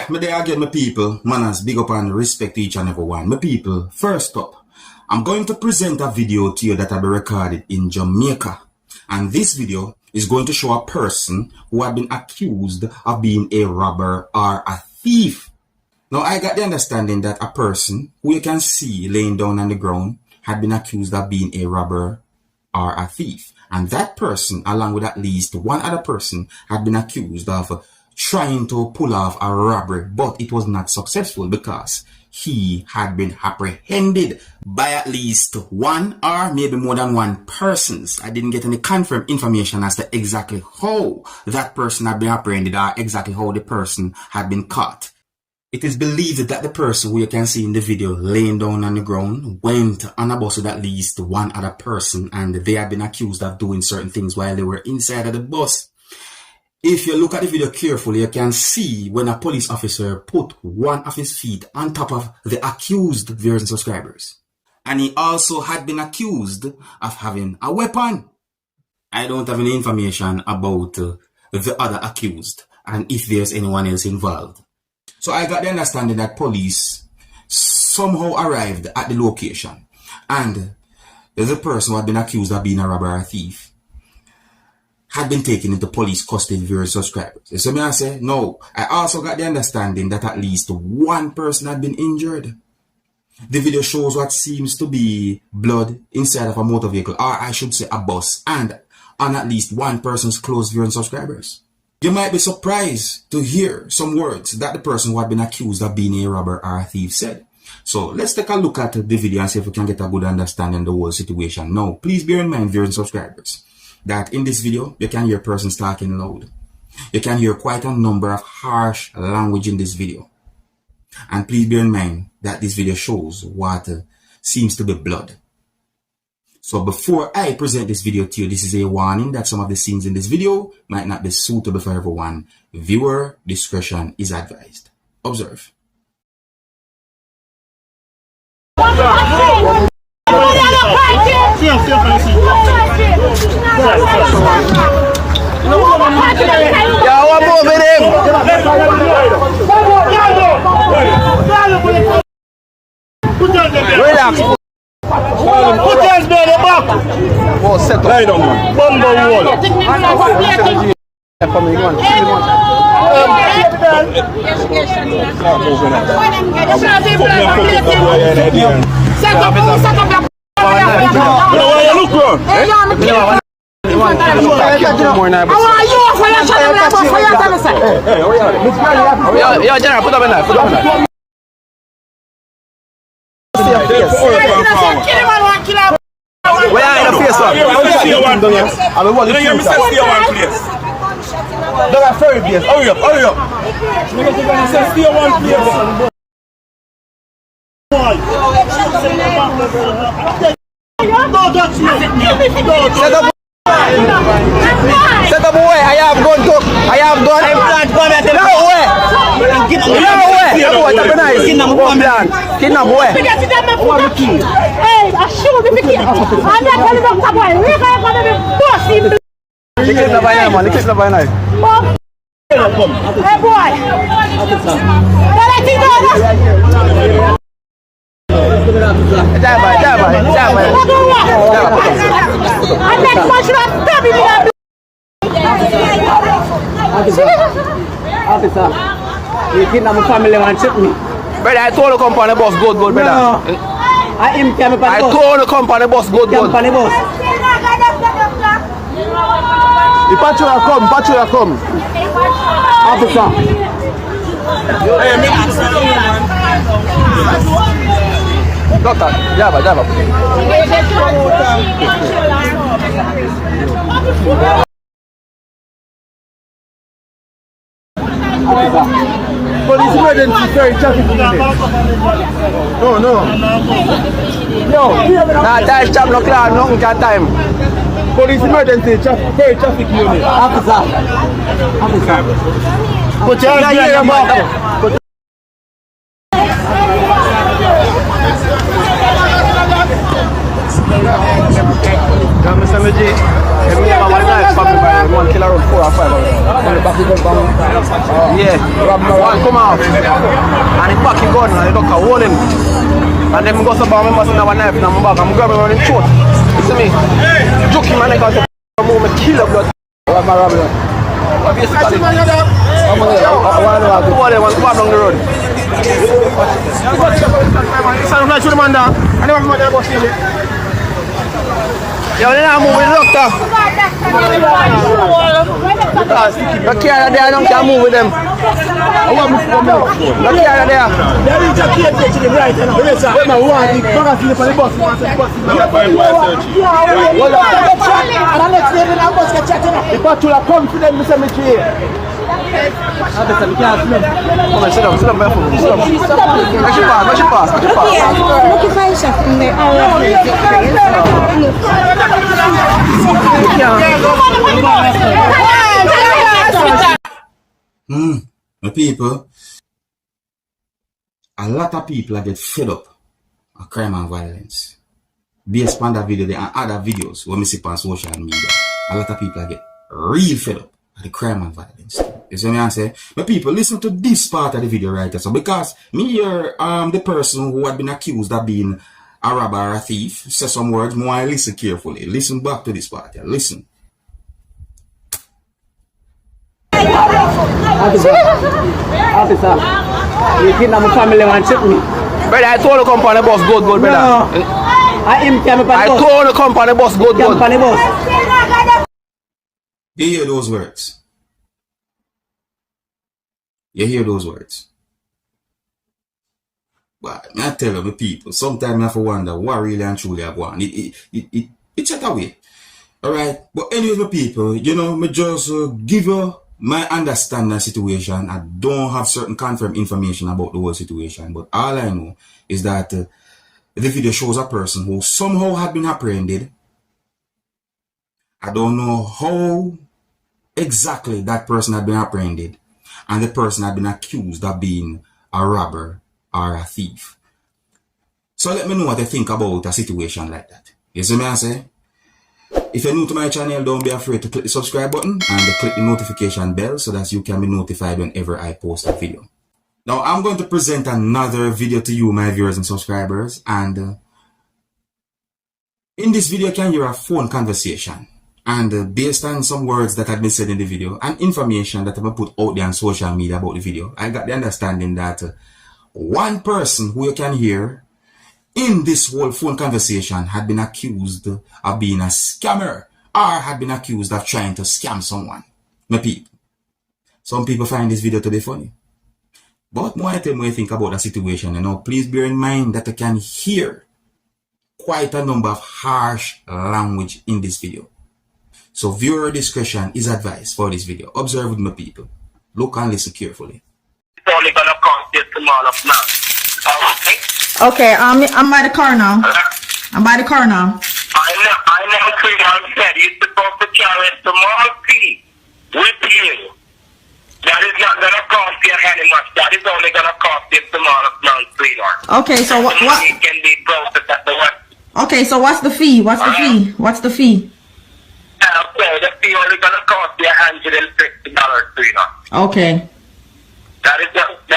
Yeah, me there again, my people. Manners, big up and respect to each and every one. My people, first up, I'm going to present a video to you that will be recorded in Jamaica. And this video is going to show a person who had been accused of being a robber or a thief. Now, I got the understanding that a person who you can see laying down on the ground had been accused of being a robber or a thief. And that person, along with at least one other person, had been accused of trying to pull off a robbery, but it was not successful because he had been apprehended by at least one or maybe more than one persons. I didn't get any confirmed information as to exactly how that person had been apprehended or exactly how the person had been caught. It is believed that the person who you can see in the video laying down on the ground went on a bus with at least one other person, and they had been accused of doing certain things while they were inside of the bus. If you look at the video carefully, you can see when a police officer put one of his feet on top of the accused viewers and subscribers. And he also had been accused of having a weapon. I don't have any information about the other accused and if there's anyone else involved. So I got the understanding that police somehow arrived at the location, and the person who had been accused of being a robber or a thief had been taken into police custody with various subscribers. So me I say, no, I also got the understanding that at least one person had been injured. The video shows what seems to be blood inside of a motor vehicle, or I should say a bus, and on at least one person's close viewers and subscribers. You might be surprised to hear some words that the person who had been accused of being a robber or a thief said. So let's take a look at the video and see if we can get a good understanding of the whole situation. Now, please bear in mind, viewers and subscribers, that in this video, you can hear persons talking loud. You can hear quite a number of harsh language in this video. And please bear in mind that this video shows what seems to be blood. So before I present this video to you, this is a warning that some of the scenes in this video might not be suitable for everyone. Viewer discretion is advised. Observe. Relax. Put hands behind the back. Oh, set up. Lie down, man. Bumble wall. Set up. You look wrong. Yo, General, put up a knife. Put up a knife. Where are you in the face, sir? I'm the one in the place. Don't have ferry place. Hurry up, hurry up. Stay one place. Set up away. I have gun too. I have gun. No way. No way. Kidnap away. Hey, I shoot the kid. I'm not going to go to boy. We're going to be bossy. The kid's not by now, man. The kid's not by now. Hey, boy. Officer, you kidnap my family and shoot me. Brother, I told the company boss, good, brother. No. I told the company boss, good. Company boss. The patrol come. Officer. Doctor, Java. Police emergency, ferry traffic unit. No. Yo, nah, time stop no cloud, nothing can time. Police emergency, ferry traffic unit. Officer. Put your hands behind your back. Mr. Meji, next family man, one kill around 4 or 5 hours. Yeah, one come out. And he pack his gun and the doctor hold him. And then I go to the members in our knife and I'm back. I'm grabbing around his throat. You see me? Joke him and I got to move and kill him. What my robbery? Basically, one down the road. Son of a shoot him on down. I never remember that was him. Yo, they not move with the doctor. Because the carrier there, I don't can move with them. The carrier there. There is a carrier to the right. Wait, man, we want the magazine for the bus. And the next day, the bus get chatting up. The patrol come to them, Mr. Mitchell. Come on, sit down, barefoot. Sit down. Make your pass. Look if I shot in there. My people, a lot of people get fed up of crime and violence. Based on that video and other videos when we see on social media, a lot of people get real fed up of the crime and violence. You see what I say? My people, listen to this part of the video right here. So because me here, the person who had been accused of being a robber or a thief, say some words, more I listen carefully. Listen back to this part here. Listen. Officer, you kidnap my family and check me. Brother, I told the company boss good, brother. No. I told the company boss good. You hear those words? You hear those words? But I tell you, my people, sometimes I have to wonder what really and truly I want. It's that way. Alright? But anyways, my people, you know, me just give you my understanding of the situation. I don't have certain confirmed information about the whole situation. But all I know is that the video shows a person who somehow had been apprehended. I don't know how exactly that person had been apprehended. And the person had been accused of being a robber or a thief. So let me know what you think about a situation like that. You see me I say? If you're new to my channel, don't be afraid to click the subscribe button and click the notification bell so that you can be notified whenever I post a video. Now I'm going to present another video to you, my viewers and subscribers, and in this video you can hear a phone conversation. And based on some words that have been said in the video and information that I've been put out there on social media about the video, I got the understanding that one person who you can hear in this whole phone conversation had been accused of being a scammer or had been accused of trying to scam someone. My people, some people find this video to be funny. But more I tell you think about the situation, you know, please bear in mind that you can hear quite a number of harsh language in this video. So viewer discretion is advised for this video. Observe with my people. Look and listen carefully. It's only gonna cost you tomorrow now. Okay, I'm by the car now. I'm by the car now. I know Freedom said you're supposed to carry a small fee with you. That is not gonna cost you any much. That is only gonna cost you tomorrow now, Freedom. Okay, so what It can be processed at the west. Okay, so what's the fee? What's the fee? What's the fee? Okay, the fee only gonna cost you $150, Freedom. Okay. That is not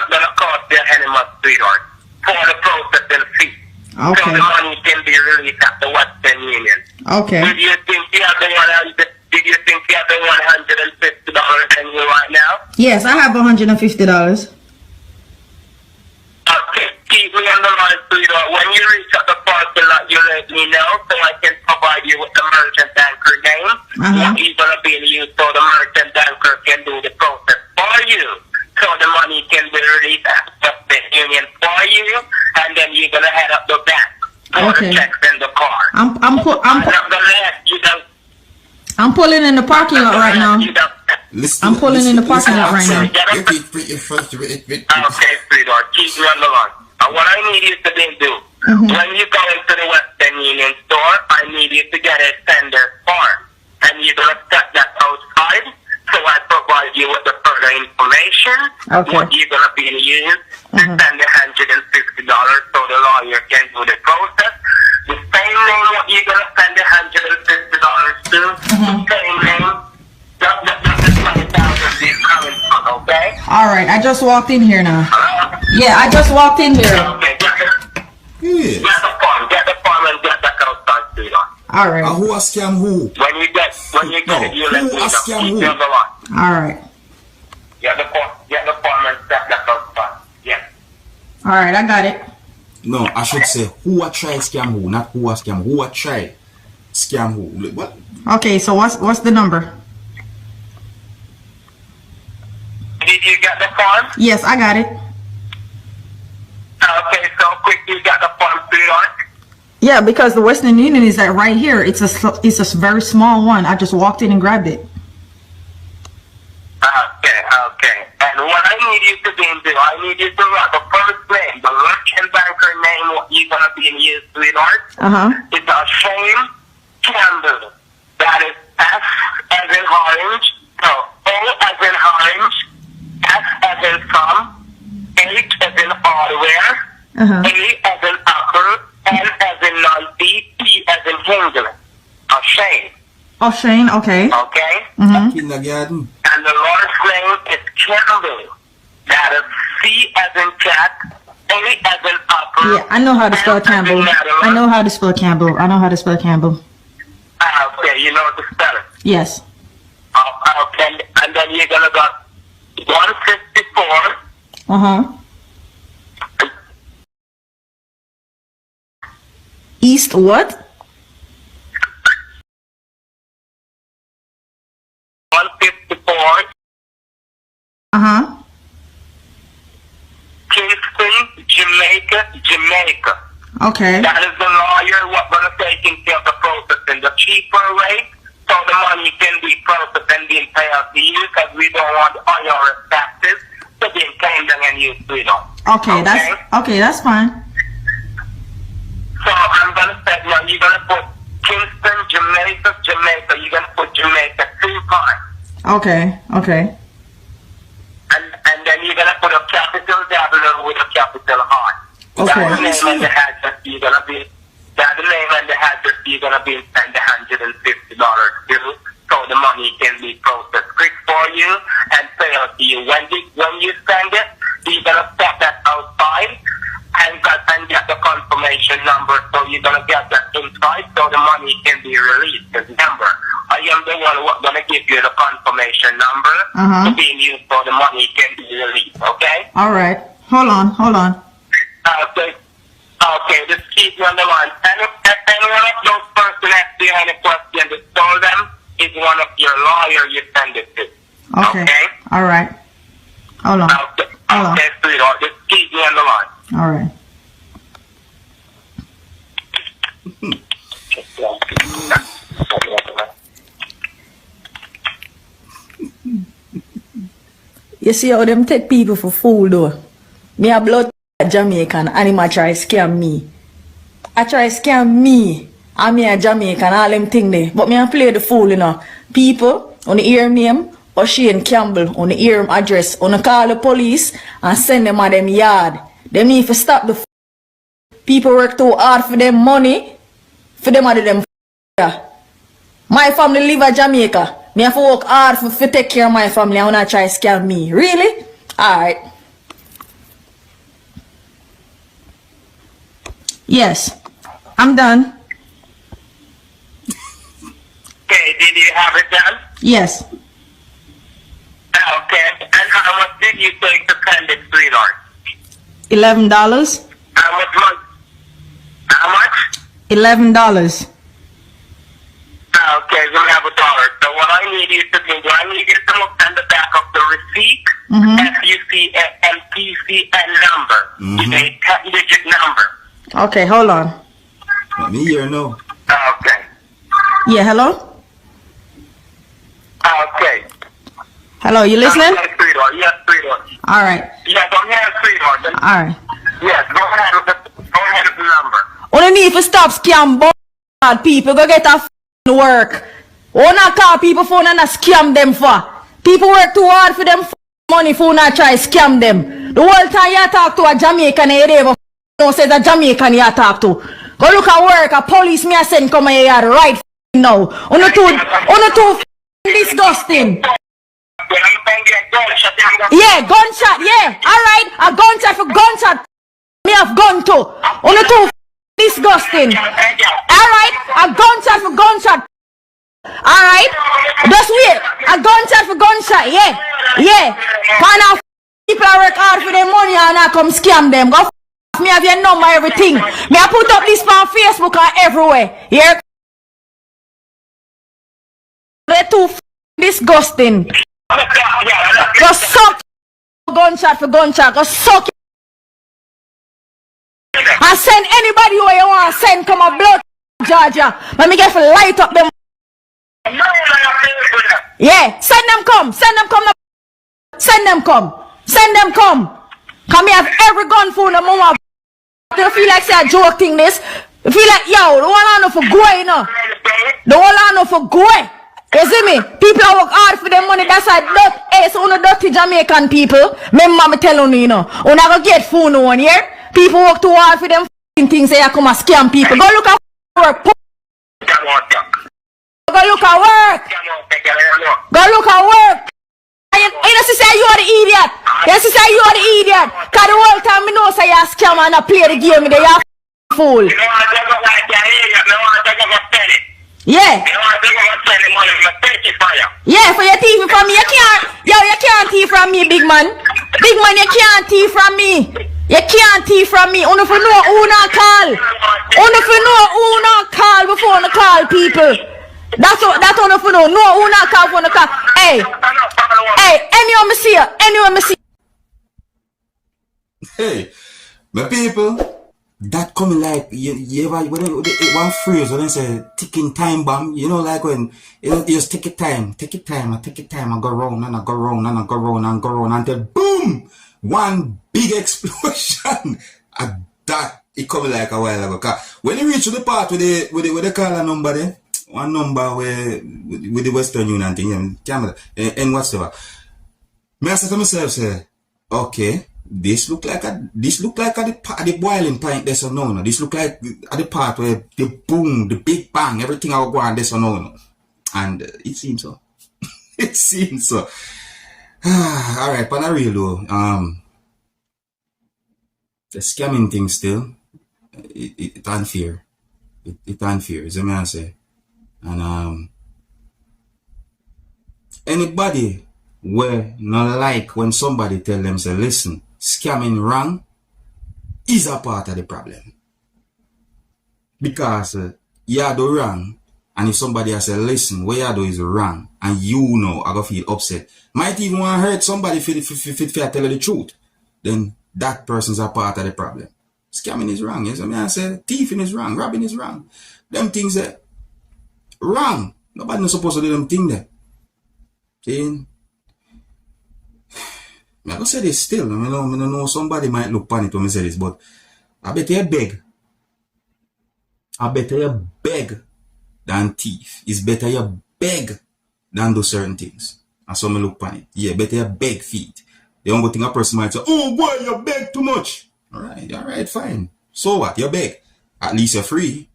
gonna cost you any much, sweetheart, for the processing fee. Okay. So the money can be released at the Western Union. Okay. Did you think you have the $150 in you right now? Yes, I have $150. Okay, keep me on the line, sweetheart. When you reach at the parking lot, you let me know so I can provide you with the merchant banker name. What you're gonna be used so the merchant banker can do the process for you. So the money can be released at the union for you, and then you're gonna head up the bank for the checks in the car. I'm not gonna ask you to. I'm pulling in the parking lot right now. I'm pulling in the parking lot right now. Okay, sweetheart, keep me on the line. And what I need you to do, when you go into the Western Union store, I need you to get a tender form, and you're gonna set that outside. So I provide you with the further information, what you're going to be used to spend the $150 so the lawyer can do the process. The same same name what you're gonna spend $150 to. Same name. That's the 20,000 is coming from, okay? Alright, I just walked in here now. Yeah, I just walked in here. Okay, get the form and get the account, sweetheart. Alright. Who a scam who? When you get it, you let me know. Scam who? Alright. Get the form and get the account. Yeah. Alright, I got it. No, I should say who a try scam who, not who a scam. Who a try scam who? What? Okay, so what's the number? Did you get the form? Yes, I got it. Okay, so quick, you got the form, sweetheart? Yeah, because the Western Union is like right here. It's a very small one. I just walked in and grabbed it. Okay. And what I need you to do, I need you to write the first name, the merchant banker name, what you're going to be in use, sweetheart. It's a Shane Campbell. That is S as in orange, so O as in orange, S as in Tom, H as in hardware, A as in apple, N as in Nancy, P as in England. A Shane. Oh, Shane, okay. Okay? Kindergarten. And the last name is Campbell. That is C as in cat, A as in apple. Yeah, I know how to spell Campbell. I know how to spell Campbell. Okay, you know how to spell it. Yes. Okay, and then you're gonna go 154. East what? 154. Kingston, Jamaica. Okay. That is the lawyer what gonna take care of the processing. The cheaper rate, so the money can be processed and being paid out to you, because we don't want IRS taxes to be claimed and used to it. Okay, that's fine. So I'm gonna say now you're gonna put Kingston, Jamaica. You're gonna put Jamaica 2 times. Okay. And then you're gonna put a capital W with a capital R. Okay. That's the name and the address you're gonna be. That's the name and the address you're gonna be spending $150 to, so the money can be processed quick for you and pay out to you. When you send it, you're gonna stop that outside and get the confirmation number, so you're gonna get that inside, so the money can be released. Remember, I am the one who's gonna give you the confirmation number to be used, so the money can be released. Okay? All right. Hold on. Okay, just keep you on the line. And one of those persons asks you any question, just tell them is one of your lawyer you send it to. Okay? All right. Hold on. Okay, sweetheart, just keep me on the line. All right. You see how them take people for fool though? Me a blood Jamaican and him a try scam me. And me a Jamaican, all them thing there. But me a play the fool, you know. People on the ear name or Shane Campbell on the ear address, on the call the police and send them at them yard. Them need to stop the people work too hard for them money. For them to them My family live in Jamaica. Me have to work hard for take care of my family. I wanna try scam me. Really? Alright. Yes. I'm done. Okay, did you have it done? Yes. Okay, and how much did you take to send it, sweetheart? $11. How much? $11. Okay, we have $1. So what I need you to do, I need you to look on the back of the receipt, FUC and PCN number. It's a 10-digit number. Okay, hold on. Let me hear now. Okay. Yeah, hello? Okay. Hello, you listening? Yes, sweetheart. Yes, sweetheart. All right. Yes, I'm here, sweetheart. All right. Yes, go ahead with the number. Only need to stop scam bad people. Go get a work. Wanna call people phone and scam them for. People work too hard for them money for not try scam them. The whole time you talk to a Jamaican, you never know says a Jamaican you talk to. Go look at work. A police me a send come here right now. On too disgusting. Yeah, gunshot, yeah. Alright, a gunshot for gunshot. Me have gun too. On too disgusting. Alright, a gunshot for gunshot. Alright, just wait. A gunshot for gunshot, yeah. Yeah. Kind of people work hard for their money and I come scam them. Go me have your number, everything. Me I put up this on Facebook and everywhere. Here. They're too disgusting. Go suck gunshot for gunshot. Go suck. And send anybody who you want to send come a blood Georgia. Let me get to light up them. Yeah, send them come. Send them come. Send them come. Send them come. Come here, have every gun for the mama. You feel like say a joke thing this? You feel like, yo, the one on for go, you know? The one on for go. You see me? People work hard for their money. That's a dirty, hey, so on dirty Jamaican people. Remember me telling you, you know. When I go get food no one here. People work too hard for them things. They come and scam people. Go look at work. Go look at work. Go look at work. You know, say you are the idiot. You say you are the idiot. Cause the whole time me know say you a scam and I play the game. You are a fool. Yeah. Yeah, for your thief from me. You can't thief from me, big man. Big man, you can't thief from me. You can't thief from me. Only for know who not call. Only for know who not call before you call people. That's only for know who not call for the call. Hey, anyone me see you. Anyone me see. Hey, my people. That coming like you ever when one phrase when they say ticking time bomb, you know, like when you just take your time, I go round and I go round and I go round and go round until boom, one big explosion. And that it coming like a while ago. Cause when you reach to the part with the call a number there, one number where with the Western Union thing, camera and whatsoever. Me I say to myself, say, okay. This look like the boiling point there's a no. This look like at the part where the boom, the big bang, everything I will go on there's a no. And it seems so. It seems so. Alright, but not real though. The scamming thing still it unfair. It unfair, is what I say. And anybody where not like when somebody tell them say listen, scamming wrong is a part of the problem. Because you do wrong, and if somebody has said, listen, what you do is wrong, and you know, I go feel upset. Might even want to hurt somebody if I tell you the truth. Then that person's a part of the problem. Scamming is wrong. Yes, I mean, I say, thieving is wrong, robbing is wrong. Them things are wrong. Nobody not supposed to do them things there. See? I go say this still. I know somebody might look upon it when I say this, but I bet you beg. I better you beg than thief. It's better you beg than do certain things. And so I look upon it. Yeah, better you beg feet. The only thing a person might say, oh boy, you beg too much. Alright, fine. So what? You beg. At least you're free.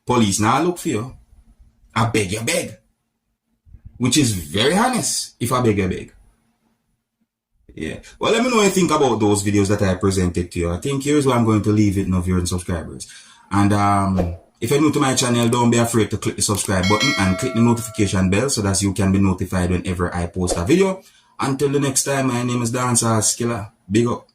Police now look for you. I beg you beg. Which is very honest if I beg you beg. Yeah. Well, let me know what you think about those videos that I presented to you. I think here's where I'm going to leave it now, viewers and subscribers. And if you're new to my channel, don't be afraid to click the subscribe button and click the notification bell so that you can be notified whenever I post a video. Until the next time, my name is Dancehall Skilla. Big up.